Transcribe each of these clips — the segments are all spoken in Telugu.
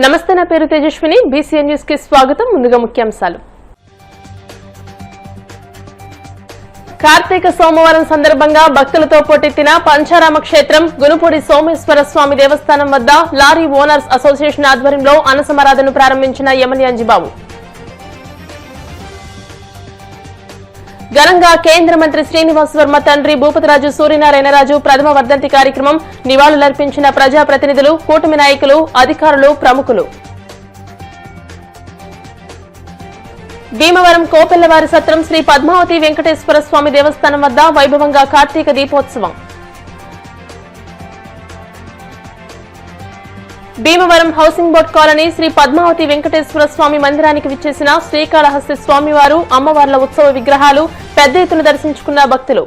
నమస్తే, నా పేరు తేజస్విని. బీసీఎన్ న్యూస్ కి స్వాగతం. ముందుగా ముఖ్యాంశాలు. కార్తీక సోమవారం సందర్భంగా భక్తులతో పోటెత్తిన పంచారామ క్షేత్రం గునుపూడి సోమేశ్వర స్వామి దేవస్థానం వద్ద లారీ ఓనర్స్ అసోసియేషన్ ఆధ్వర్యంలో అన్నసమారాధనను ప్రారంభించిన ఎమ్మెల్యే అంజిబాబు. ఘనంగా కేంద్ర మంత్రి శ్రీనివాస్ వర్మ తండ్రి భూపతిరాజు సూర్యనారాయణరాజు ప్రథమ వర్ధంతి కార్యక్రమం. నివాళులర్పించిన ప్రజాప్రతినిధులు, కూటమి నాయకులు, అధికారులు, ప్రముఖులు. భీమవరం కోపెల్లవారి సత్రం శ్రీ పద్మావతి వెంకటేశ్వర స్వామి దేవస్థానం వద్ద వైభవంగా కార్తీక దీపోత్సవం. Bhimavaram housing board colony Sri Padmavathi Venkateswara Swamy మందిరానికి విచ్చేసిన శ్రీకాళహస్తి స్వామివారు, అమ్మవార్ల ఉత్సవ విగ్రహాలు పెద్ద ఎత్తున దర్శించుకున్న భక్తులు.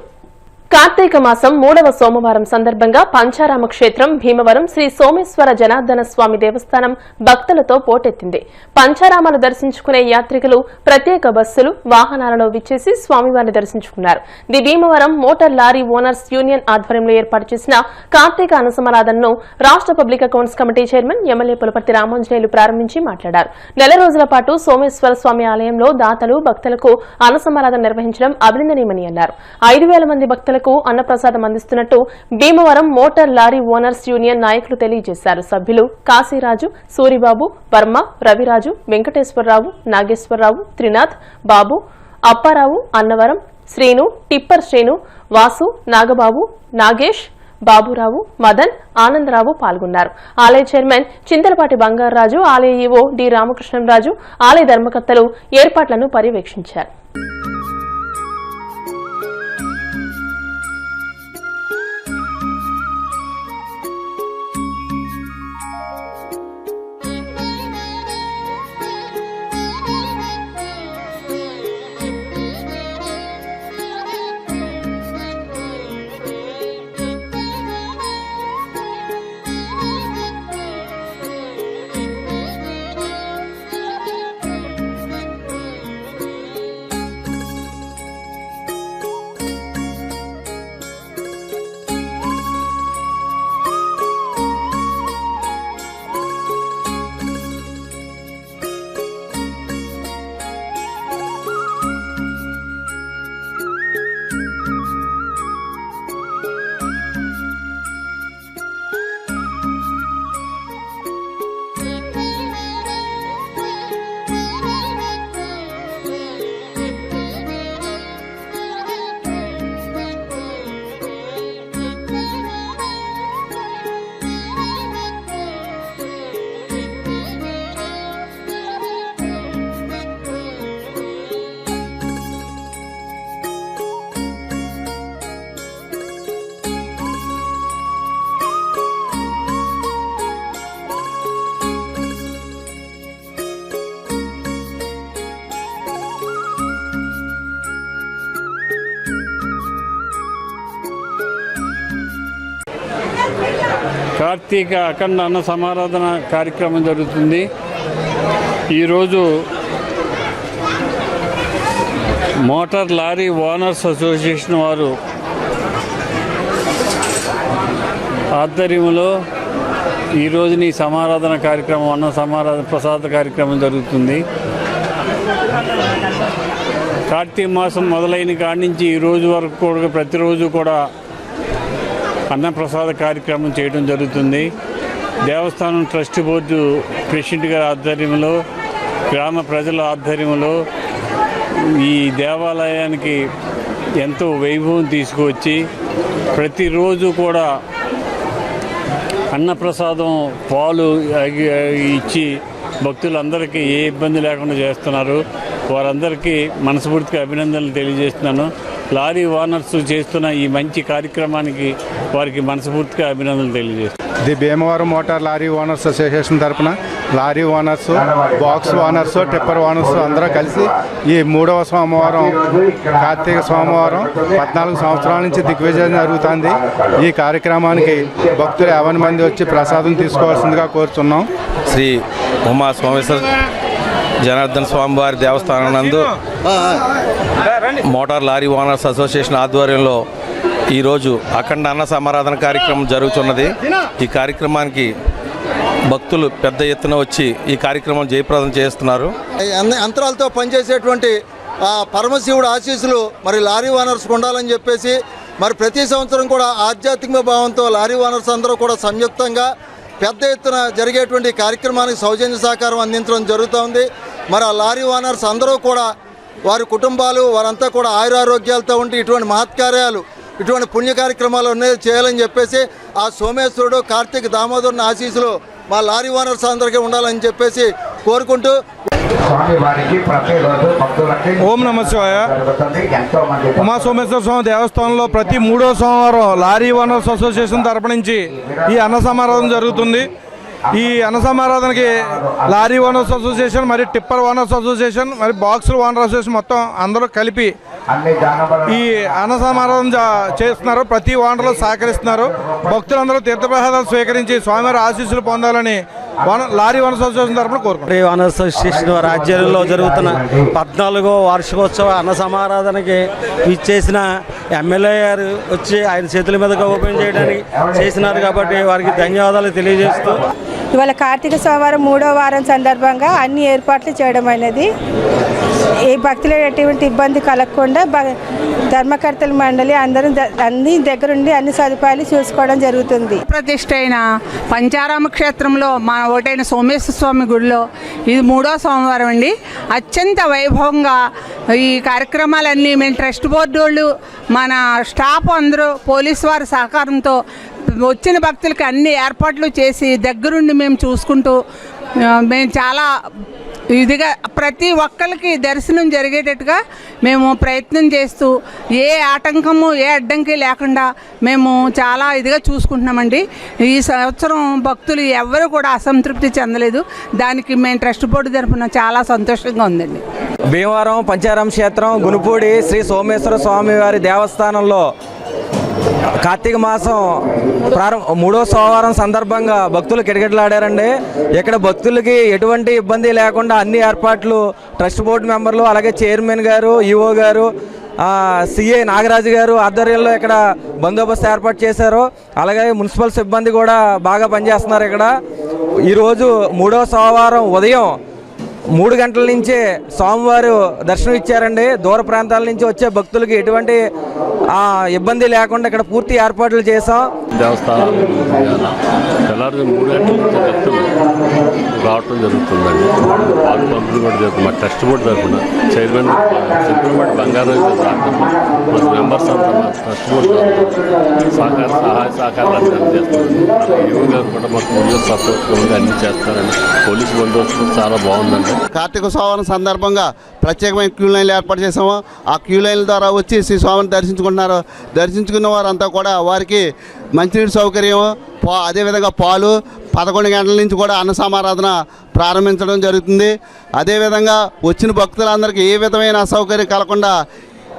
కార్తీక మాసం 3వ సోమవారం సందర్భంగా పంచారామ క్షేత్రం భీమవరం శ్రీ సోమేశ్వర జనార్దన స్వామి దేవస్థానం భక్తులతో పోటెత్తింది. పంచారామాలు దర్శించుకునే యాత్రికులు ప్రత్యేక బస్సులు, వాహనాలలో విచ్చేసి స్వామివారిని దర్శించుకున్నారు. The Bhimavaram motor lorry owners union ఆధ్వర్యంలో ఏర్పాటు చేసిన కార్తీక అన్నసమారాధనను రాష్ట్ర public accounts committee chairman MLA Pulaparthi Ramanjaneyulu ప్రారంభించి మాట్లాడారు. నెల రోజుల పాటు సోమేశ్వర స్వామి ఆలయంలో దాతలు, భక్తులకు అన్నసమారాధన నిర్వహించడం అభినందనీయమని అన్నారు. 5,000 మంది భక్తులకు అన్నప్రసాదం అందిస్తున్నట్టు Bhimavaram motor lorry owners union నాయకులు తెలియజేశారు. సభ్యులు కాశీరాజు, సూరిబాబు, వర్మ, రవిరాజు, వెంకటేశ్వరరావు, నాగేశ్వరరావు, త్రినాథ్, బాబు, అప్పారావు, అన్నవరం, శ్రీను, టిప్పర్ శ్రీను, వాసు, నాగబాబు, నాగేష్, బాబురావు, మదన్, ఆనందరావు పాల్గొన్నారు. ఆలయ చైర్మన్ చింతలపాటి బంగారరాజు, ఆలయ ఈవో డి రామకృష్ణరాజు, ఆలయ ధర్మకర్తలు ఏర్పాట్లను పర్యవేక్షించారు. కార్తీక అఖండ అన్న సమారాధన కార్యక్రమం జరుగుతుంది. ఈరోజు మోటార్ లారీ ఓనర్స్ అసోసియేషన్ వారు ఆధ్వర్యంలో ఈరోజుని సమారాధన కార్యక్రమం, అన్న సమారాధన ప్రసాద కార్యక్రమం జరుగుతుంది. కార్తీక మాసం మొదలైన కాడి నుంచి ఈ రోజు వరకు కూడా ప్రతిరోజు కూడా అన్నప్రసాద కార్యక్రమం చేయడం జరుగుతుంది. దేవస్థానం ట్రస్ట్ బోర్డు ప్రెసిడెంట్ గారి ఆధ్వర్యంలో, గ్రామ ప్రజల ఆధ్వర్యంలో ఈ దేవాలయానికి ఎంతో వైభవం తీసుకువచ్చి ప్రతిరోజు కూడా అన్నప్రసాదం, పాలు ఇచ్చి భక్తులందరికీ ఏ ఇబ్బంది లేకుండా చేస్తున్నారు. వారందరికీ మనస్ఫూర్తిగా అభినందనలు తెలియజేస్తున్నాను. లారీ ఓనర్స్ చేస్తున్న ఈ మంచి కార్యక్రమానికి వారికి మనస్ఫూర్తిగా అభినందనలు తెలియజేస్తున్నాను. The Bhimavaram motor lorry owners association తరఫున lorry owners, box owners, tipper owners అందరూ కలిసి ఈ 3వ సోమవారం కార్తీక సోమవారం 14 సంవత్సరాల నుంచి దిగ్విజయం జరుగుతుంది. ఈ కార్యక్రమానికి భక్తులు 50 మంది వచ్చి ప్రసాదం తీసుకోవాల్సిందిగా కోరుతున్నాం. శ్రీ ఉమా సోమేశ్వర జనార్దన స్వామివారి దేవస్థానం నందు మోటార్ లారీ ఓనర్స్ అసోసియేషన్ ఆధ్వర్యంలో ఈరోజు అఖండ అన్న సమారాధన కార్యక్రమం జరుగుతున్నది. ఈ కార్యక్రమానికి భక్తులు పెద్ద ఎత్తున వచ్చి ఈ కార్యక్రమం జయప్రదం చేస్తున్నారు. యంత్రాలతో పనిచేసేటువంటి పరమశివుడు ఆశీస్సులు మరి లారీ ఓనర్స్ ఉండాలని చెప్పేసి మరి ప్రతి సంవత్సరం కూడా ఆధ్యాత్మిక భావంతో లారీ ఓనర్స్ అందరూ కూడా సంయుక్తంగా పెద్ద ఎత్తున జరిగేటువంటి కార్యక్రమానికి సౌజన్య సహకారం అందించడం జరుగుతోంది. మరి ఆ లారీ ఓనర్స్ అందరూ కూడా వారి కుటుంబాలు వారంతా కూడా ఆయురారోగ్యాలతో ఉండి ఇటువంటి మహత్కార్యాలు ఇటువంటి పుణ్య కార్యక్రమాలు అనేది చేయాలని చెప్పేసి ఆ సోమేశ్వరుడు కార్తీక దామోదరుని ఆశీస్సులు మా లారీ ఓనర్స్ అందరికీ ఉండాలని చెప్పేసి కోరుకుంటూ ఓం నమ శివాయ. ఉమా సోమేశ్వర స్వామి దేవస్థానంలో ప్రతి 3వ సోమవారం లారీ ఓనర్స్ అసోసియేషన్ తరపు నుంచి ఈ అన్న సమారాధన జరుగుతుంది. ఈ అన్న సమారాధనకి లారీ ఓనర్స్ అసోసియేషన్, మరి టిప్పర్ ఓనర్స్ అసోసియేషన్, మరి బాక్స్ ఓనర్ అసోసియేషన్ మొత్తం అందరూ కలిపి ఈ అన్న సమారాధన చేస్తున్నారు. ప్రతి ఓనర్లు సహకరిస్తున్నారు. భక్తులందరూ తీర్థప్రసాదాలు స్వీకరించి స్వామివారి ఆశీస్సులు పొందాలని లారీ ఓనర్స్ అసోసియేషన్ తరఫున కోరుకుంటున్నారు. లారీ ఓనర్స్ అసోసియేషన్ రాజ్యాలలో జరుగుతున్న 14వ వార్షికోత్సవ అన్న సమారాధనకి ఇచ్చేసిన ఎమ్మెల్యే గారు వచ్చి ఆయన చేతుల మీదుగా ఓపెన్ చేయడానికి చేసినారు కాబట్టి వారికి ధన్యవాదాలు తెలియజేస్తూ, ఇవాళ కార్తీక సోమవారం 3వ వారం సందర్భంగా అన్ని ఏర్పాట్లు చేయడం అనేది ఏ భక్తులకు ఎటువంటి ఇబ్బంది కలగకుండా ధర్మకర్తల మండలి అందరూ అన్ని దగ్గరుండి అన్ని సదుపాయాలు చూసుకోవడం జరుగుతుంది. ప్రతిష్ఠ అయిన పంచారామ క్షేత్రంలో మా ఒకటైన సోమేశ్వర స్వామి గుడిలో ఇది 3వ సోమవారం అండి. అత్యంత వైభవంగా ఈ కార్యక్రమాలన్నీ మేము ట్రస్ట్ బోర్డు వాళ్ళు, మన స్టాఫ్ అందరూ, పోలీసు వారి సహకారంతో వచ్చిన భక్తులకి అన్ని ఏర్పాట్లు చేసి దగ్గరుండి మేము చూసుకుంటూ మేము చాలా ఇదిగా ప్రతి ఒక్కరికి దర్శనం జరిగేటట్టుగా మేము ప్రయత్నం చేస్తూ ఏ ఆటంకము ఏ అడ్డంకి లేకుండా మేము చాలా ఇదిగా చూసుకుంటున్నామండి. ఈ సంవత్సరం భక్తులు ఎవరు కూడా అసంతృప్తి చెందలేదు. దానికి మేము ట్రస్ట్ బోర్డు తరఫున చాలా సంతోషంగా ఉందండి. భీమవరం పంచారామ క్షేత్రం గునుపూడి శ్రీ సోమేశ్వర స్వామి వారి దేవస్థానంలో కార్తీక మాసం 3వ సోమవారం సందర్భంగా భక్తులు కిటకిటలాడారండి. ఇక్కడ భక్తులకి ఎటువంటి ఇబ్బంది లేకుండా అన్ని ఏర్పాట్లు ట్రస్ట్ బోర్డు మెంబర్లు, అలాగే చైర్మన్ గారు, ఈఓ గారు, సిఐ నాగరాజు గారు ఆధ్వర్యంలో ఇక్కడ బందోబస్తు ఏర్పాటు చేశారు. అలాగే మున్సిపల్ సిబ్బంది కూడా బాగా పనిచేస్తున్నారు. ఇక్కడ ఈరోజు 3వ సోమవారం ఉదయం 3 గంటల నుంచే స్వామివారు దర్శనం ఇచ్చారండి. దూర ప్రాంతాల నుంచి వచ్చే భక్తులకి ఎటువంటి ఇబ్బంది లేకుండా ఇక్కడ పూర్తి ఏర్పాట్లు చేసాం. దేవస్థానం తెల్లారి 3 గంటల నుంచి భక్తులు రావటం జరుగుతుందండి. పాలు పంపులు కూడా జరుగుతుంది. మా ట్రస్ట్ బోర్డు తరఫున చైర్మన్ చింతలమూడి బంగారాజు మా మెంబర్స్ అంతా మా ట్రస్ట్ బోర్డు సహాయ సహకారాలు అందజేస్తుంది. ఈవో గారు కూడా మాకు పోలీసు సపోర్ట్ అన్ని చేస్తారండి. పోలీసు బందోబస్తు చాలా బాగుందండి. కార్తీక సోమవారం సందర్భంగా ప్రత్యేకమైన క్యూ లైన్లు ఏర్పాటు చేసాము. ఆ క్యూ లైన్ల ద్వారా వచ్చి శ్రీ స్వామిని దర్శించుకుంటున్నారు. దర్శించుకున్న వారంతా కూడా వారికి మంచినీటి సౌకర్యం, అదేవిధంగా పాలు 11 గంటల నుంచి కూడా అన్న సమారాధన ప్రారంభించడం జరుగుతుంది. అదేవిధంగా వచ్చిన భక్తులందరికీ ఏ విధమైన అసౌకర్యం కలగకుండా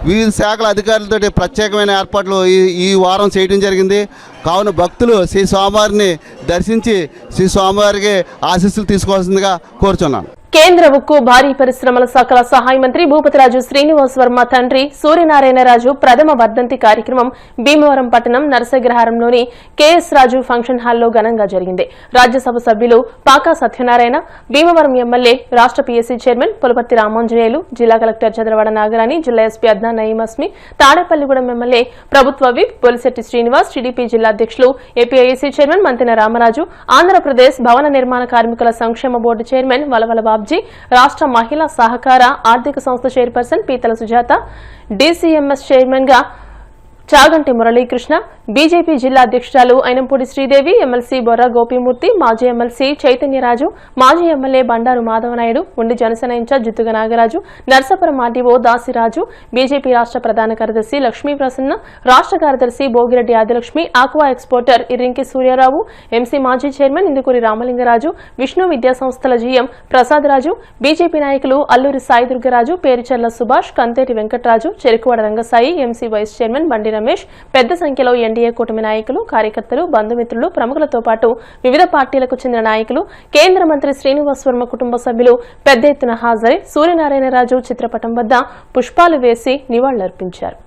వివిధ శాఖల అధికారులతో ప్రత్యేకమైన ఏర్పాట్లు ఈ వారం చేయడం జరిగింది. కావున భక్తులు శ్రీ స్వామివారిని దర్శించి శ్రీ స్వామివారికి ఆశీస్సులు తీసుకోవాల్సిందిగా కోరుచున్నాను. కేంద్ర ఉక్కు భారీ పరిశ్రమల శాఖల సహాయ మంత్రి భూపతిరాజు శ్రీనివాస్ వర్మ తండ్రి సూర్యనారాయణరాజు ప్రథమ వర్ధంతి కార్యక్రమం భీమవరం పట్టణం నరసగ్రహారంలోని కెఎస్ రాజు ఫంక్షన్ హాల్లో ఘనంగా జరిగింది. రాజ్యసభ సభ్యులు పాకా సత్యనారాయణ, భీమవరం ఎమ్మెల్యే, రాష్ట్ర పీఎస్సీ చైర్మన్ పులపర్తి రామాంజనేయులు, జిల్లా కలెక్టర్ చంద్రవాడ నాగరాణి, జిల్లా ఎస్పీ అద్నా నయీం అస్మి, తాడేపల్లిగూడెం ఎమ్మెల్యే ప్రభుత్వ విప్ బొలిశెట్టి శ్రీనివాస్, టీడీపీ జిల్లా అధ్యక్షులు, ఏపీఐసీ చైర్మన్ మంతెన రామరాజు, ఆంధ్రప్రదేశ్ భవన నిర్మాణ కార్మికుల సంక్షేమ బోర్డు చైర్మన్ వలవల బాబ్జీ, రాష్ట్ర మహిళా సహకార ఆర్థిక సంస్థ చైర్పర్సన్ పీతల సుజాత, డీసీఎంఎస్ చైర్మన్ గా చాగంటి మురళీకృష్ణ, బీజేపీ జిల్లా అధ్యక్షురాలు అయినంపూడి శ్రీదేవి, ఎమ్మెల్సీ బొర్రా గోపీమూర్తి, మాజీ ఎమ్మెల్సీ చైతన్యరాజు, మాజీ MLA Bandaru Madhavanaidu, Undi Janasena in charge Juttuga Nagaraju, Narsapuram RDO Dasiraju, BJP రాష్ట్ర ప్రధాన కార్యదర్శి లక్ష్మీ ప్రసన్న, రాష్ట్ర కార్యదర్శి Bhogireddy Adilakshmi, aqua exporter Irrinki Suryarao, MC మాజీ చైర్మన్ ఇందుకూరి రామలింగరాజు, విష్ణు విద్యా సంస్థల జీఎం ప్రసాదరాజు, బీజేపీ నాయకులు Alluri Saidurgaraju, Perucherla Subhash, Kantheti Venkatraju, Cherukuvada Rangasai, MC vice chairman Bandi Ramesh, పెద్ద సంఖ్యలో ఎన్డీఏ కూటమి నాయకులు, కార్యకర్తలు, బంధుమిత్రులు, ప్రముఖులతో పాటు వివిధ పార్టీలకు చెందిన నాయకులు, కేంద్ర మంత్రి శ్రీనివాస్ వర్మ కుటుంబ సభ్యులు పెద్ద ఎత్తున హాజరై సూర్యనారాయణరాజు చిత్రపటం వద్ద పుష్పాలు వేసి నివాళులర్పించారు.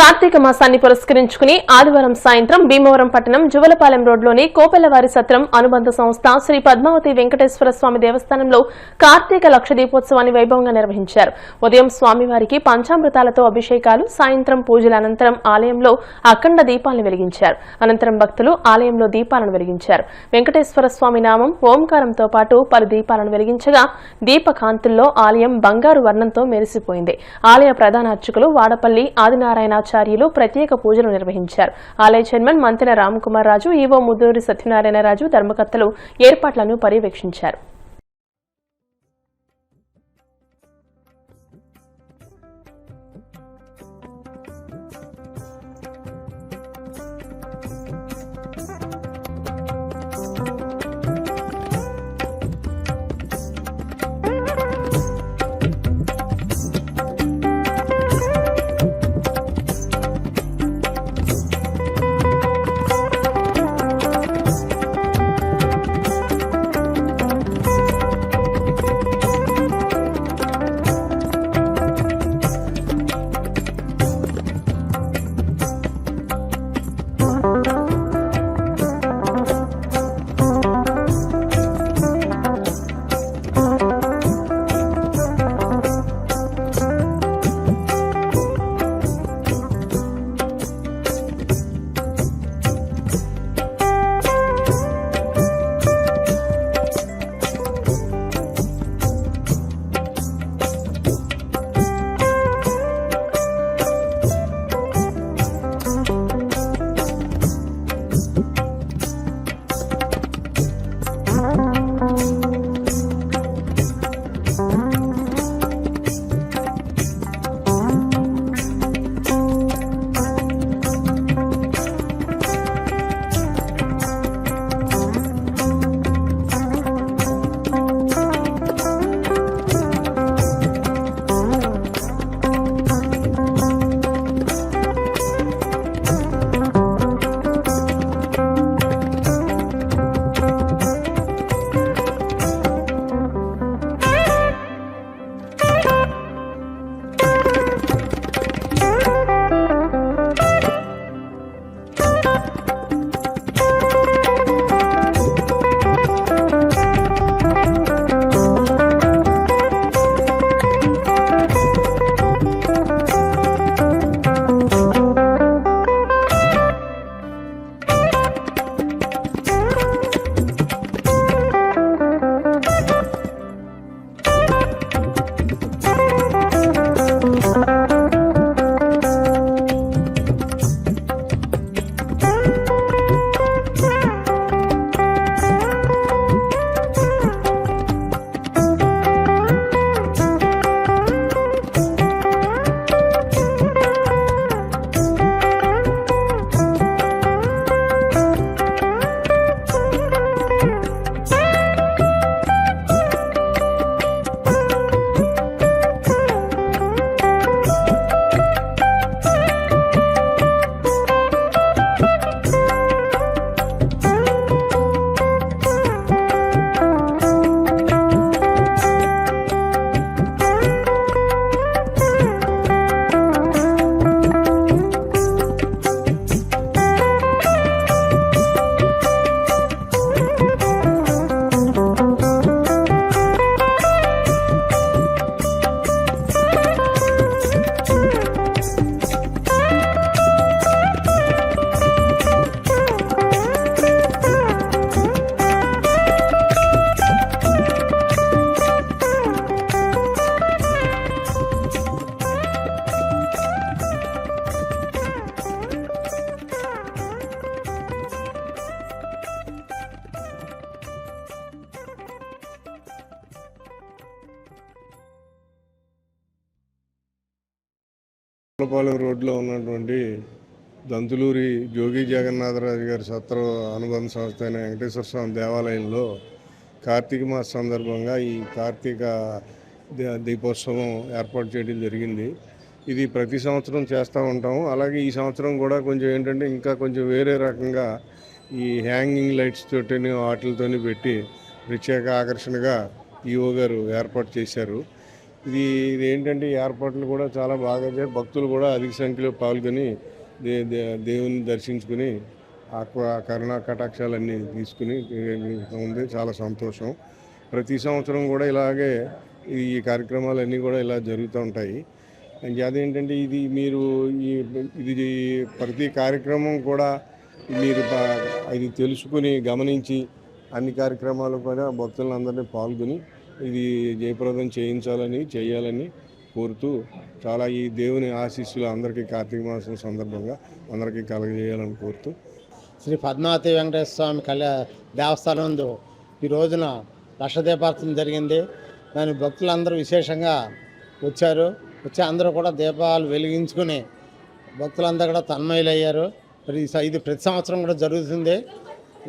కార్తీక మాసాన్ని పురస్కరించుకుని ఆదివారం సాయంత్రం భీమవరం పట్టణం జువలపాలెం రోడ్లోని కోపెల్లవారి సత్రం అనుబంధ సంస్థ శ్రీ పద్మావతి వెంకటేశ్వర స్వామి దేవస్థానంలో కార్తీక లక్ష దీపోత్సవాన్ని వైభవంగా నిర్వహించారు. ఉదయం స్వామివారికి పంచామృతాలతో అభిషేకాలు, సాయంత్రం పూజల అనంతరం ఆలయంలో అఖండ దీపాలను వెలిగించారు. అనంతరం భక్తులు ఆలయంలో దీపాలను వెలిగించారు. వెంకటేశ్వర స్వామి నామం, ఓంకారంతో పాటు పలు దీపాలను వెలిగించగా దీపకాంతుల్లో ఆలయం బంగారు వర్ణంతో మెరిసిపోయింది. ఆలయ ప్రధాన అర్చకులు వాడపల్లి ఆదినారాయణాచార్యులు ప్రత్యేక పూజలు నిర్వహించారు. ఆలయ చైర్మన్ మంతెన రామకుమార్ రాజు, ఈవో ముద్దూరి సత్యనారాయణరాజు, ధర్మకర్తలు ఏర్పాట్లను పర్యవేక్షించారు. జువలపాలెం రోడ్లో ఉన్నటువంటి దంతులూరి జోగి జగన్నాథరాజు గారి సత్ర అనుబంధ సంస్థ అయిన వెంకటేశ్వర స్వామి దేవాలయంలో కార్తీక మాస సందర్భంగా ఈ కార్తీక దీపోత్సవం ఏర్పాటు చేయడం జరిగింది. ఇది ప్రతి సంవత్సరం చేస్తూ ఉంటాము. అలాగే ఈ సంవత్సరం కూడా కొంచెం ఏంటంటే ఇంకా కొంచెం వేరే రకంగా ఈ హ్యాంగింగ్ లైట్స్ తోటి వాటితోని పెట్టి ప్రత్యేక ఆకర్షణగా ఈఓ గారు ఏర్పాటు చేశారు. ఇది ఏంటంటే ఏర్పాట్లు కూడా చాలా బాగా భక్తులు కూడా అధిక సంఖ్యలో పాల్గొని దేవుని దర్శించుకుని ఆ కరుణా కటాక్షాలన్నీ తీసుకుని ఉంది. చాలా సంతోషం. ప్రతి సంవత్సరం కూడా ఇలాగే ఈ కార్యక్రమాలన్నీ కూడా ఇలా జరుగుతూ ఉంటాయి. అదేంటంటే ఇది ప్రతి కార్యక్రమం కూడా మీరు ఇది తెలుసుకుని గమనించి అన్ని కార్యక్రమాలు కూడా భక్తులందరినీ పాల్గొని ఇది జయప్రదం చేయాలని కోరుతూ చాలా ఈ దేవుని ఆశీస్సులు అందరికీ కార్తీక మాసం సందర్భంగా అందరికీ కలగజేయాలని కోరుతూ శ్రీ పద్మావతి వెంకటేశ్వర స్వామి దేవస్థానం ఈ రోజున లక్ష దీపార్చన జరిగింది. దాని భక్తులందరూ విశేషంగా వచ్చి అందరూ కూడా దీపాలు వెలిగించుకుని భక్తులందరూ కూడా తన్మయులయ్యారు. ఇది ప్రతి సంవత్సరం కూడా జరుగుతుంది.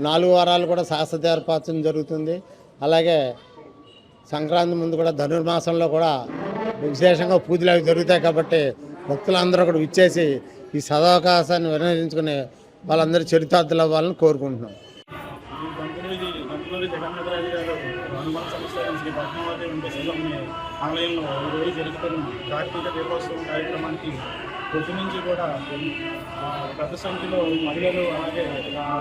4 వారాలు కూడా శాస్త్ర దీపార్చన జరుగుతుంది. అలాగే సంక్రాంతి ముందు కూడా ధనుర్మాసంలో కూడా విశేషంగా పూజలు అవి జరుగుతాయి. కాబట్టి భక్తులందరూ కూడా విచ్చేసి ఈ సదవకాశాన్ని వినియోగించుకుని వాళ్ళందరూ చరితార్థులు అవ్వాలని కోరుకుంటున్నాం. ఆలయంలో ఈరోజు జరుగుతున్న కార్తీక దీపోత్సవం కార్యక్రమానికి పొద్దు నుంచి కూడా పెద్ద సంఖ్యలో మహిళలు అలాగే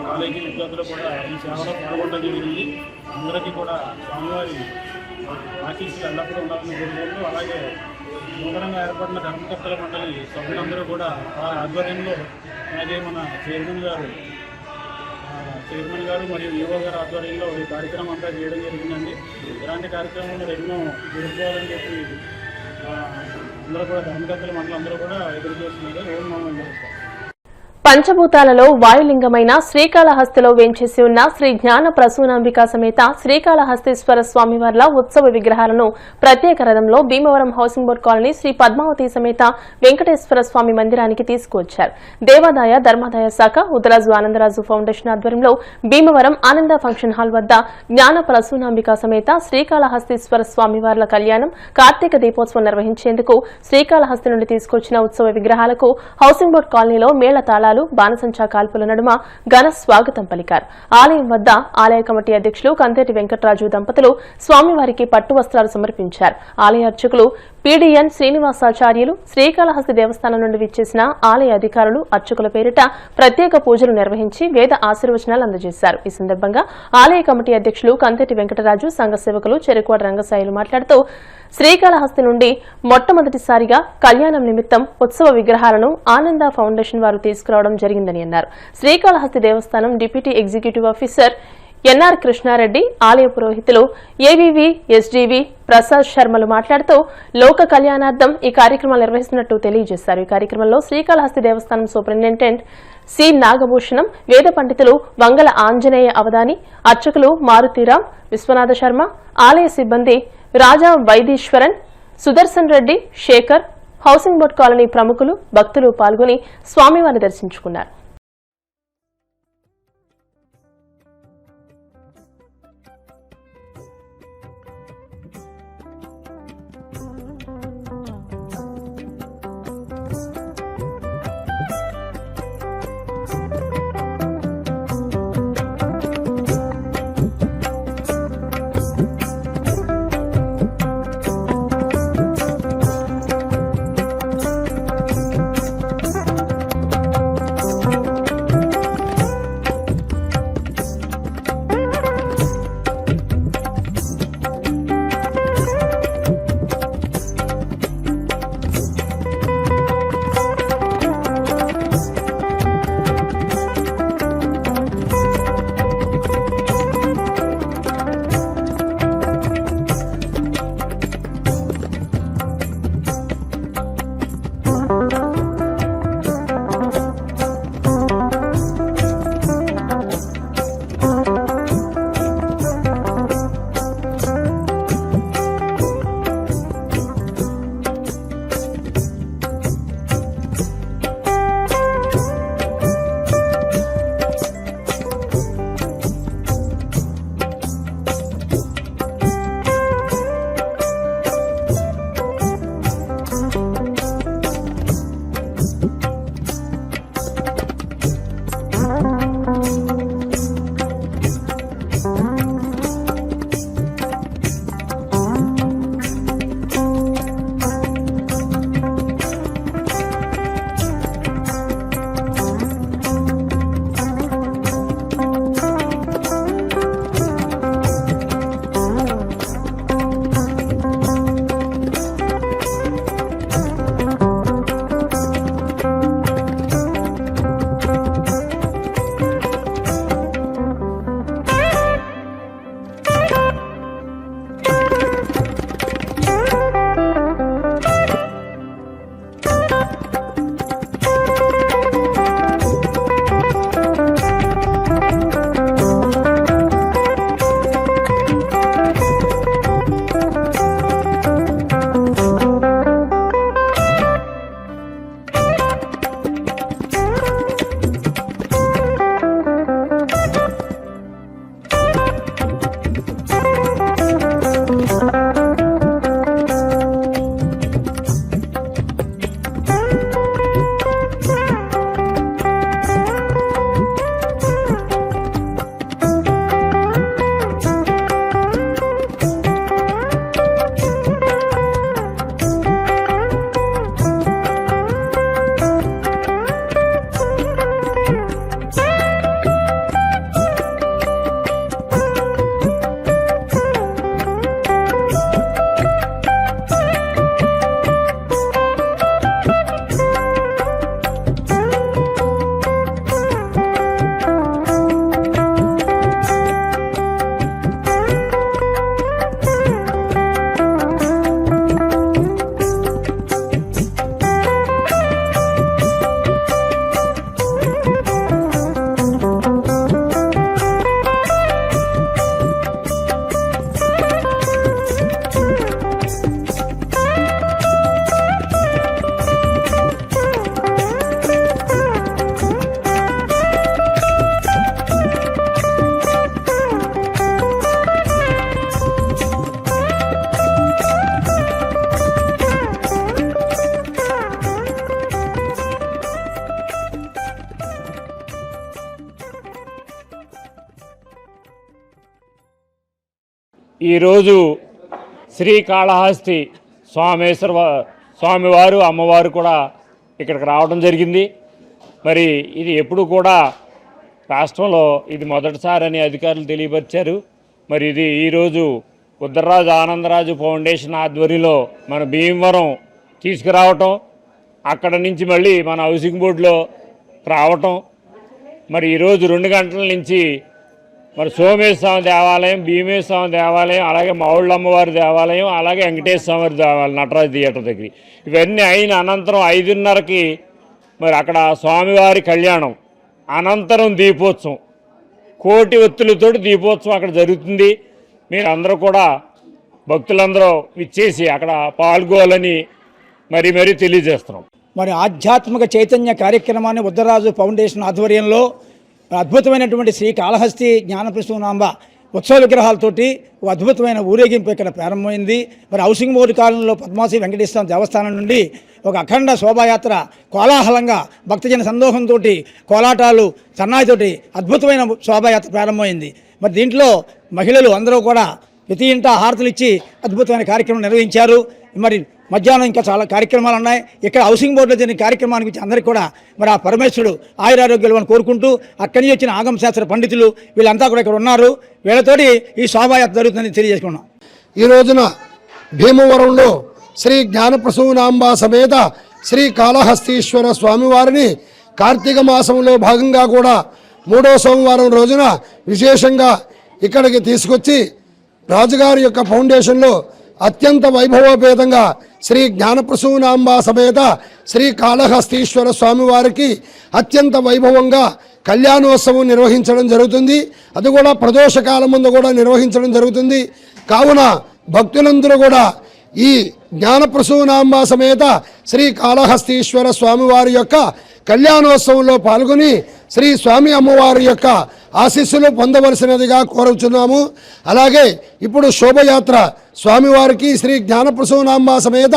కాలేజీ విద్యార్థులు కూడా ఈ సేవలో పాల్గొనడం జరిగింది. అందరికీ కూడా స్వామివారి ఆశీస్సులు ఎల్లప్పుడూ ఉండాలని కోరుకుంటూ అలాగే నూతనంగా ఏర్పడిన ధర్మకర్తల మండలి సభ్యులందరూ కూడా వారి ఆధ్వర్యంలో అలాగే మన చైర్మన్ గారు మరియు ఈవో గారి ఆధ్వర్యంలో ఈ కార్యక్రమం అంతా చేయడం జరిగిందండి. ఇలాంటి కార్యక్రమాలు ఎన్నో జరుపుకోవాలని చెప్పి అందరూ కూడా ధర్మకర్తల మండలి అందరూ కూడా ఎదురు చూస్తున్నారు. ఓం నమో వెంకటేశ్వర. పంచభూతాలలో వాయులింగమైన శ్రీకాళహస్తిలో వేంచేసి ఉన్న శ్రీ జ్ఞాన ప్రసూనాంబిక సమేత శ్రీకాళహస్తీశ్వర స్వామివార్ల ఉత్సవ విగ్రహాలను ప్రత్యేక రథంలో Bhimavaram housing board colony Sri Padmavati సమేత వెంకటేశ్వర స్వామి మందిరానికి తీసుకువచ్చారు. దేవాదాయ ధర్మాదాయ శాఖ ఉదరాజు ఆనందరాజు ఫౌండేషన్ ఆధ్వర్యంలో భీమవరం ఆనంద ఫంక్షన్ హాల్ వద్ద జ్ఞాన ప్రసూనాంబిక సమేత శ్రీకాళహస్తీశ్వర స్వామివార్ల కళ్యాణం కార్తీక దీపోత్సవం నిర్వహించేందుకు శ్రీకాళహస్తి నుండి తీసుకొచ్చిన ఉత్సవ విగ్రహాలకు హౌసింగ్ బోర్డు కాలనీలో మేళ తాళాలు బాణసంచా కాల్పుల నడుమ ఘన స్వాగతం పలికారు. ఆలయం వద్ద ఆలయ కమిటీ అధ్యక్షులు కంతేటి వెంకటరాజు దంపతులు స్వామివారికి పట్టు వస్త్రాలు సమర్పించారు. ఆలయ అర్చకులు పీడీఎన్ శ్రీనివాసాచార్యులు శ్రీకాళహస్తి దేవస్థానం నుండి విచ్చేసిన ఆలయ అధికారులు అర్చకుల పేరిట ప్రత్యేక పూజలు నిర్వహించి వేద ఆశీర్వచనాలు అందజేశారు. ఈ సందర్భంగా ఆలయ కమిటీ అధ్యక్షులు కంతేటి వెంకటరాజు సంఘ సేవకులు చెరుకువాడ రంగసాయిలు మాట్లాడుతూ శ్రీకాళహస్తి నుండి మొట్టమొదటిసారిగా కళ్యాణం నిమిత్తం ఉత్సవ విగ్రహాలను ఆనంద ఫౌండేషన్ వారు తీసుకురావడం జరిగిందని అన్నారు. శ్రీకాళహస్తి దేవస్థానం deputy executive officer NR Krishna Reddy, ఆలయ పురోహితులు ఏవీవీ ఎస్డీవీ ప్రసాద్ శర్మలు మాట్లాడుతూ లోక కళ్యాణార్థం ఈ కార్యక్రమాలు నిర్వహిస్తున్నట్టు తెలియజేశారు. ఈ కార్యక్రమంలో శ్రీకాళహస్తి దేవస్థానం సూపరింటెండెంట్ సి నాగభూషణం, వేద పండితులు వంగల ఆంజనేయ అవధాని, అర్చకులు మారుతీరాం, విశ్వనాథ శర్మ, ఆలయ సిబ్బంది Raja Vaidheeswaran, Sudarshan Reddy, Sekhar, housing board colony ప్రముఖులు, భక్తులు పాల్గొని స్వామివారిని దర్శించుకున్నారు. ఈరోజు శ్రీకాళహస్తి స్వామివారు అమ్మవారు కూడా ఇక్కడికి రావడం జరిగింది. మరి ఇది ఎప్పుడు కూడా రాష్ట్రంలో ఇది మొదటిసారని అధికారులు తెలియపరిచారు. మరి ఇది ఈరోజు ఉత్తరరాజు ఆనందరాజు ఫౌండేషన్ ఆధ్వర్యంలో మన భీమవరం తీసుకురావటం, అక్కడ నుంచి మళ్ళీ మన హౌసింగ్ బోర్డులో రావటం, మరి ఈరోజు 2 గంటల నుంచి మరి సోమేశ్వర స్వామి దేవాలయం, భీమేశ్వర స్వామి దేవాలయం, అలాగే మావుళ్ళమ్మవారి దేవాలయం, అలాగే వెంకటేశ్వర స్వామి దేవాలయం నటరాజు థియేటర్ దగ్గర ఇవన్నీ అయిన అనంతరం 5:30కి మరి అక్కడ స్వామివారి కళ్యాణం, అనంతరం దీపోత్సవం, కోటి ఒత్తులతో దీపోత్సవం అక్కడ జరుగుతుంది. మీరందరూ కూడా భక్తులందరూ విచ్చేసి అక్కడ పాల్గొనాలని మరీ తెలియజేస్తున్నాం. మరి ఆధ్యాత్మిక చైతన్య కార్యక్రమాన్ని ఉత్తరరాజు ఫౌండేషన్ ఆధ్వర్యంలో అద్భుతమైనటువంటి శ్రీకాళహస్తి జ్ఞానప్రసూనాంబ ఉత్సవ విగ్రహాలతోటి ఒక అద్భుతమైన ఊరేగింపు ఇక్కడ ప్రారంభమైంది. మరి హౌసింగ్ బోర్డు కాలనీలో పద్మావతి వెంకటేశ్వర దేవస్థానం నుండి ఒక అఖండ శోభాయాత్ర కోలాహలంగా భక్తజన సందోహంతో కోలాటాలు సన్నాయితోటి అద్భుతమైన శోభాయాత్ర ప్రారంభమైంది. మరి దీంట్లో మహిళలు అందరూ కూడా ప్రతి ఇంటా హారతులు ఇచ్చి అద్భుతమైన కార్యక్రమం నిర్వహించారు. మరి మధ్యాహ్నం ఇంకా చాలా కార్యక్రమాలు ఉన్నాయి. ఇక్కడ హౌసింగ్ బోర్డులో జరిగిన కార్యక్రమానికి వచ్చి అందరికీ కూడా మరి ఆ పరమేశ్వరుడు ఆయురారోగ్యాలను కోరుకుంటూ అక్కడి నుంచి వచ్చిన ఆగమశాస్త్ర పండితులు వీళ్ళంతా కూడా ఇక్కడ ఉన్నారు. వీళ్ళతోటి ఈ శోభాయాత్ర జరుగుతుందని తెలియజేసుకున్నాం. ఈ రోజున భీమవరంలో శ్రీ జ్ఞానప్రసూనాంబ సమేత శ్రీ కాళహస్తీశ్వర స్వామివారిని కార్తీక మాసంలో భాగంగా కూడా 3వ సోమవారం రోజున విశేషంగా ఇక్కడికి తీసుకొచ్చి రాజుగారి యొక్క ఫౌండేషన్లో అత్యంత వైభవోపేతంగా శ్రీ జ్ఞానప్రసూనాంబ సమేత శ్రీ కాళహస్తీశ్వర స్వామివారికి అత్యంత వైభవంగా కళ్యాణోత్సవం నిర్వహించడం జరుగుతుంది. అది కూడా ప్రదోషకాలం ముందు కూడా నిర్వహించడం జరుగుతుంది. కావున భక్తులందరూ కూడా ఈ జ్ఞానప్రసూనాంబ సమేత శ్రీ కాళహస్తీశ్వర స్వామివారి యొక్క కళ్యాణోత్సవంలో పాల్గొని శ్రీ స్వామి అమ్మవారి యొక్క ఆశీస్సులు పొందవలసినదిగా కోరుచున్నాము. అలాగే ఇప్పుడు శోభయాత్ర స్వామివారికి శ్రీ జ్ఞానప్రసూనాంబ సమేత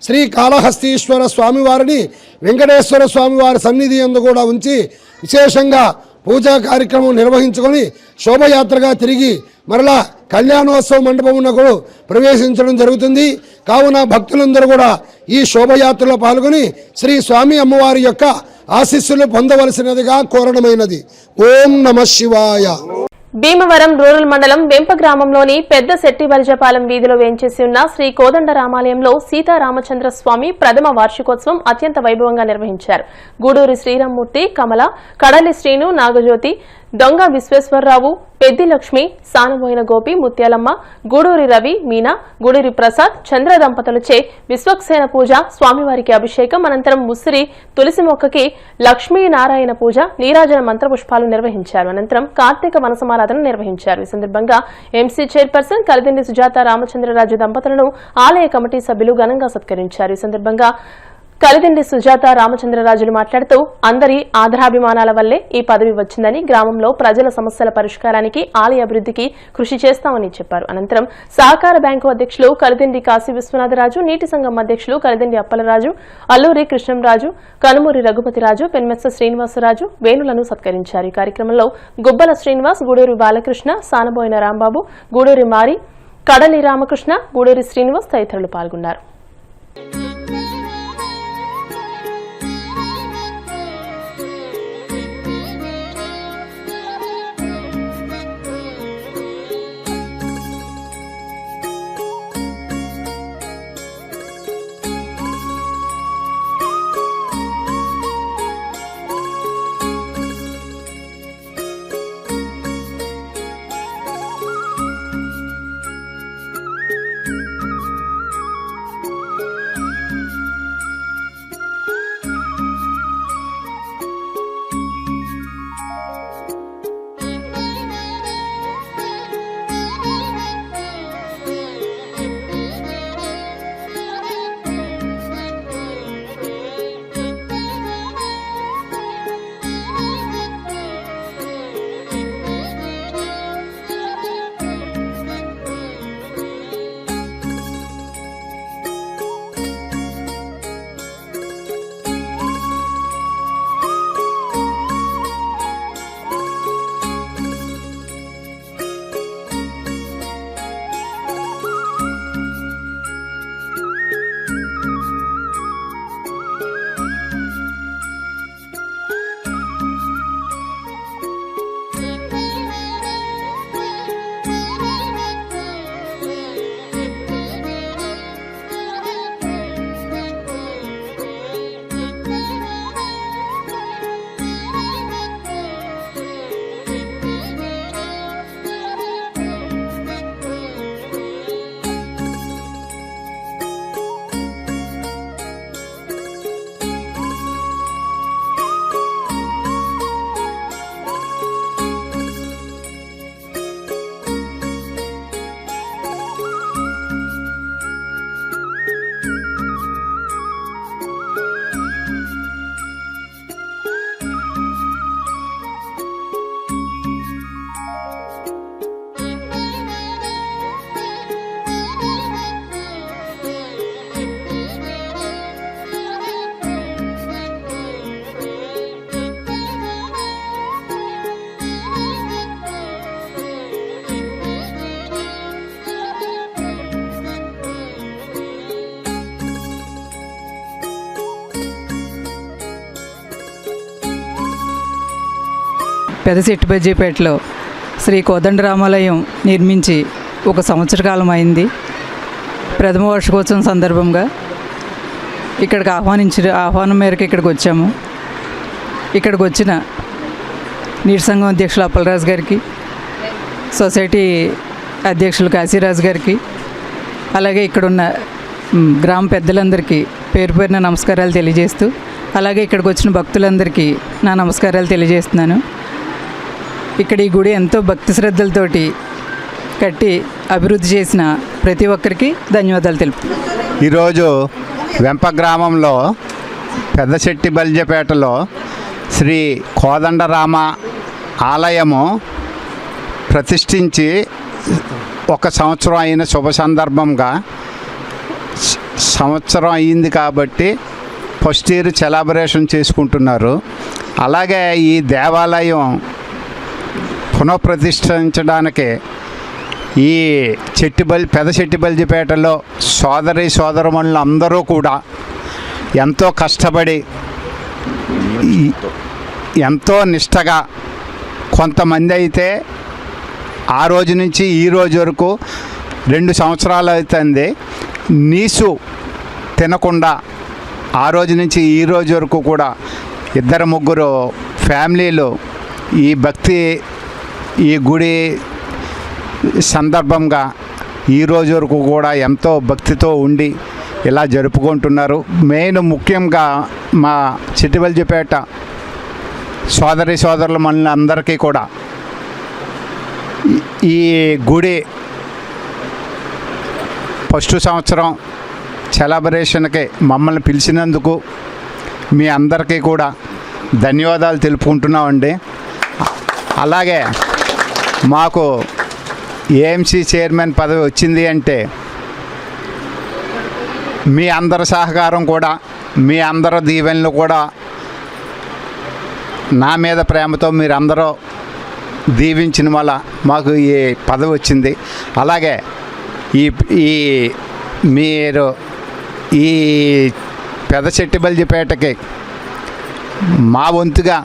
శ్రీ కాళహస్తీశ్వర స్వామివారిని వెంకటేశ్వర స్వామివారి సన్నిధి యందు కూడా ఉంచి విశేషంగా పూజా కార్యక్రమం నిర్వహించుకొని శోభయాత్రగా తిరిగి మరలా కళ్యాణోత్సవ మండపమున కూడా ప్రవేశించడం జరుగుతుంది. కావున భక్తులందరూ కూడా ఈ శోభయాత్రలో పాల్గొని శ్రీ స్వామి అమ్మవారి యొక్క ఆశీస్సులు పొందవలసినదిగా కోరడమైనది. ఓం నమః శివాయ. భీమవరం రూరల్ మండలం వెంప గ్రామంలోని పెద్ద శెట్టిబలిజపాలెం వీధిలో వేంచేసి ఉన్న శ్రీ కోదండరామాలయంలో సీతారామచంద్ర స్వామి ప్రథమ వార్షికోత్సవం అత్యంత వైభవంగా నిర్వహించారు. గూడూరి శ్రీరామ్మూర్తి, కమల, కడలి శ్రీను, నాగజ్యోతి, దొంగ విశ్వేశ్వరరావు, పెద్ది లక్ష్మి, సానబోయిన గోపి, ముత్యాలమ్మ, గూడూరి రవి, మీనా, గూడూరి ప్రసాద్, చంద్ర దంపతులచే విశ్వక్సేన పూజ, స్వామివారికి అభిషేకం, అనంతరం ముసిరి తులసి మొక్కకి లక్ష్మీనారాయణ పూజ, నీరాజన మంత్రపుష్పాలు నిర్వహించారు. అనంతరం కార్తీక వనసమారాధన నిర్వహించారు. ఈ సందర్భంగా ఎంసీ చైర్పర్సన్ కలిదిండి సుజాత రామచంద్రరాజు దంపతులను ఆలయ కమిటీ సభ్యులు ఘనంగా సత్కరించారు. ఈ సందర్భంగా కలిదిండి సుజాత రామచంద్రరాజులు మాట్లాడుతూ అందరి ఆదరాభిమానాల వల్లే ఈ పదవి వచ్చిందని, గ్రామంలో ప్రజల సమస్యల పరిష్కారానికి, ఆలయ అభివృద్ధికి కృషి చేస్తామని చెప్పారు. అనంతరం సహకార బ్యాంకు అధ్యక్షులు కలిదిండి కాశీ విశ్వనాథరాజు, నీటి సంఘం అధ్యక్షులు కలిదిండి అప్పలరాజు, అల్లూరి కృష్ణంరాజు, కనుమూరి రఘుపతిరాజు, పెన్మెత్స శ్రీనివాసరాజు వేణులను సత్కరించారు. ఈ కార్యక్రమంలో గుబ్బల శ్రీనివాస్, గూడూరి బాలకృష్ణ, సానబోయిన రాంబాబు, గూడూరి మారి, కడలి రామకృష్ణ, గూడూరి శ్రీనివాస్ తదితరులు పాల్గొన్నారు. పెదశెట్టిబజ్జీపేటలో శ్రీ కోదండరామాలయం నిర్మించి 1 సంవత్సర కాలం అయింది. ప్రథమ వార్షికోత్సవం సందర్భంగా ఇక్కడికి ఆహ్వానం మేరకు ఇక్కడికి వచ్చాము. ఇక్కడికి వచ్చిన నీటి సంఘం అధ్యక్షులు అప్పలరాజు గారికి, సొసైటీ అధ్యక్షులు కాశీరాజు గారికి, అలాగే ఇక్కడున్న గ్రామ పెద్దలందరికీ పేరు పేరున నమస్కారాలు తెలియజేస్తూ, అలాగే ఇక్కడికి వచ్చిన భక్తులందరికీ నా నమస్కారాలు తెలియజేస్తున్నాను. ఇక్కడ ఈ గుడి ఎంతో భక్తి శ్రద్ధలతోటి కట్టి అభివృద్ధి చేసిన ప్రతి ఒక్కరికి ధన్యవాదాలు తెలుపుతున్నాను. ఈరోజు వెంప గ్రామంలో పెద్దశెట్టిబల్జపేటలో శ్రీ కోదండరామ ఆలయము ప్రతిష్ఠించి 1 సంవత్సరం అయిన శుభ సందర్భంగా సంవత్సరం అయింది కాబట్టి ఫస్ట్ ఇయర్ సెలబ్రేషన్ చేసుకుంటున్నారు. అలాగే ఈ దేవాలయం పునఃప్రతిష్ఠించడానికి ఈ పెదశెట్టిబల్జిపేటలో సోదరమణులు అందరూ కూడా ఎంతో కష్టపడి ఎంతో నిష్టగా, కొంతమంది అయితే ఆ రోజు నుంచి ఈ రోజు వరకు 2 సంవత్సరాలు అవుతుంది నీసు తినకుండా, ఆ రోజు నుంచి ఈ రోజు వరకు కూడా 2-3 ఫ్యామిలీలు ఈ భక్తి ఈ గుడి సందర్భంగా ఈ రోజు వరకు కూడా ఎంతో భక్తితో ఉండి ఇలా జరుపుకుంటున్నారు. మెయిన్ ముఖ్యంగా మా చెట్టిబల్జిపేట సోదరుల మనల్ని అందరికీ కూడా ఈ గుడి ఫస్ట్ సంవత్సరం సెలబ్రేషన్కి మమ్మల్ని పిలిచినందుకు మీ అందరికీ కూడా ధన్యవాదాలు తెలుపుకుంటున్నామండి. అలాగే మాకు ఏఎంసీ చైర్మన్ పదవి వచ్చింది అంటే మీ అందరి సహకారం కూడా, మీ అందరి దీవెనలు కూడా, నా మీద ప్రేమతో మీరందరూ దీవించిన వల్ల మాకు ఈ పదవి వచ్చింది. అలాగే ఈ మీరు ఈ పెదశెట్టిబల్జిపేటకి మా వంతుగా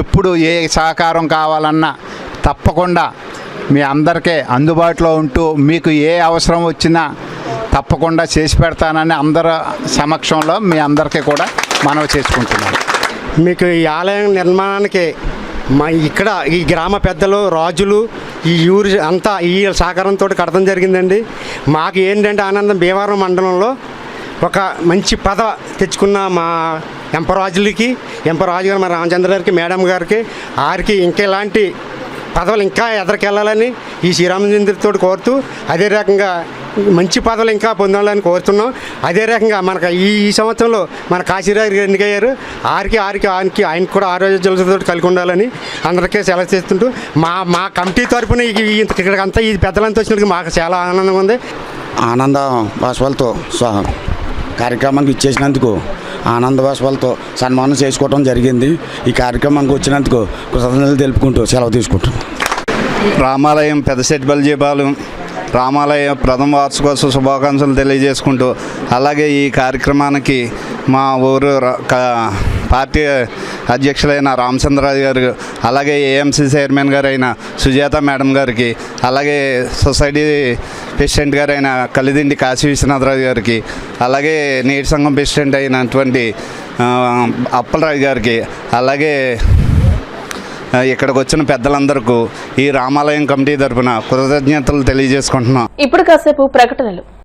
ఎప్పుడు ఏ సహకారం కావాలన్నా తప్పకుండా మీ అందరికీ అందుబాటులో ఉంటూ మీకు ఏ అవసరం వచ్చినా తప్పకుండా చేసి పెడతానని అందరి సమక్షంలో మీ అందరికీ కూడా మనవి చేసుకుంటున్నాను. మీకు ఈ ఆలయం నిర్మాణానికి ఇక్కడ ఈ గ్రామ పెద్దలు, రాజులు, ఈ ఊరు అంతా ఈ సహకారంతో కడతం జరిగిందండి. మాకు ఏంటంటే ఆనందం, భీమవరం మండలంలో ఒక మంచి పదవి తెచ్చుకున్న మా ఎంపరాజు గారు, మా రామచంద్ర గారికి, మేడం గారికి, ఆరికి ఇంకా ఇలాంటి పదవులు ఇంకా ఎదరికెళ్ళాలని ఈ శ్రీరామచంద్రుడితో కోరుతూ, అదే రకంగా మంచి పదవులు ఇంకా పొందాలని కోరుతున్నాం. అదే రకంగా మనకు ఈ సంవత్సరంలో మన కాశీరాజు గారు ఎన్నికయ్యారు. ఆయనకి కూడా ఆరోగ్యాలతో కలిగి ఉండాలని అందరికీ సెలవు చేస్తుంటూ మా కమిటీ తరఫున ఇక్కడికంతా ఈ పెద్దలంతా వచ్చినందుకు మాకు చాలా ఆనందంగా ఉంది. ఆనంద బాష్పాలతో కార్యక్రమానికి ఇచ్చేసినందుకు ఆనంద బాష్పాలతో సన్మానం చేసుకోవడం జరిగింది. ఈ కార్యక్రమానికి వచ్చినందుకు కృతజ్ఞతలు తెలుపుకుంటూ సెలవు తీసుకుంటున్నాం. రామాలయం పెదశెట్టిబల్జిపాలెం రామాలయ ప్రథమ వార్షికోత్సవ శుభాకాంక్షలు తెలియజేసుకుంటూ, అలాగే ఈ కార్యక్రమానికి మా ఊరు పార్టీ అధ్యక్షులైన రామచంద్రరాజు గారు, అలాగే ఏఎంసీ చైర్మన్ గారు అయిన సుజాత మేడం గారికి, అలాగే సొసైటీ ప్రెసిడెంట్ గారు అయిన కలిదిండి కాశీ విశ్వనాథరాజు గారికి, అలాగే నీటి సంఘం ప్రెసిడెంట్ అయినటువంటి అప్పలరాజు గారికి, అలాగే ఇక్కడికి వచ్చిన పెద్దలందరికీ ఈ రామాలయం కమిటీ తరఫున కృతజ్ఞతలు తెలియజేసుకుంటున్నాం. ఇప్పుడు కాసేపు ప్రకటనలు.